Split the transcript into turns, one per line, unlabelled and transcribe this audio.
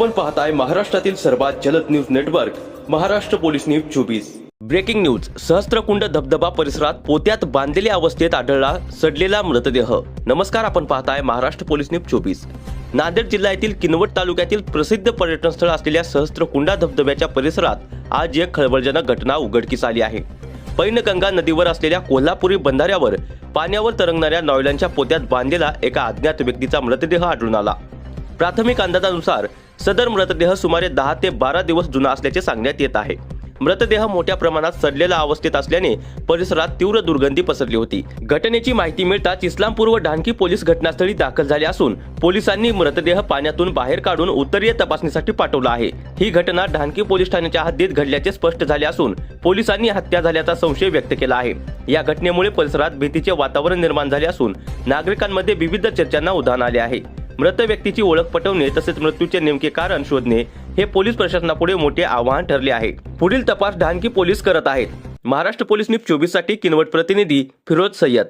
आपण पाहताय महाराष्ट्रातील सर्वात जलद news network Maharashtra police news 24। Breaking news. Sahastrakund धबधबा परिसरात पोत्यात बांधलेल्या अवस्थेत आढळला सडलेला मृतदेह। नमस्कार, आपण पाहताय महाराष्ट्र पोलीस न्यूज 24। नांदेड जिल्ह्यातील किनवट तालुक्यातील प्रसिद्ध पर्यटन स्थळ असलेल्या सहस्त्रकुंडा धबधब्याच्या परिसरात आज एक खळबळजनक घटना उघडकीस आली आहे। पैनगंगा नदीवर असलेल्या कोल्हापुरी बंधाऱ्यावर पाण्यावर तरंगणाऱ्या नॉयलांच्या पोत्यात बांधलेला एका अज्ञात व्यक्तीचा मृतदेह आढळून आला। प्राथमिक अंदाजानुसार सदर मृतदेह सुमारे 10 ते 12 दिवस जुना असल्याचे सांगण्यात येत आहे। मृतदेह मोठ्या प्रमाणात सडलेला अवस्थेत असल्याने परिसरात तीव्र दुर्गंधी पसरली होती। घटनेची माहिती मिळताच इस्लामपूर व ढाणकी पोलीस घटनास्थळी दाखल झाले असून पोलिसांनी मृतदेह पाण्यातून बाहेर काढून उत्तरीय तपासणीसाठी पाठवला आहे। ही घटना ढाणकी पोलीस ठाण्याच्या हद्दीत घडल्याचे स्पष्ट झाले असून पोलिसांनी हत्या झाल्याचा संशय व्यक्त केला आहे। या घटनेमुळे परिसरात भीतीचे वातावरण निर्माण झाले असून नागरिकांमध्ये विविध चर्चांना उधाण आले आहे। मृत व्यक्तीची ओळख पटवणे तसेच मृत्यूचे नेमके कारण शोधणे हे पोलीस प्रशासनापुढे मोठे आव्हान ठरले आहे। पुढील तपास ढाणकी पोलीस करत आहेत। महाराष्ट्र पोलीस न्यूज 24 साठी किनवट प्रतिनिधी फिरोज सय्यद।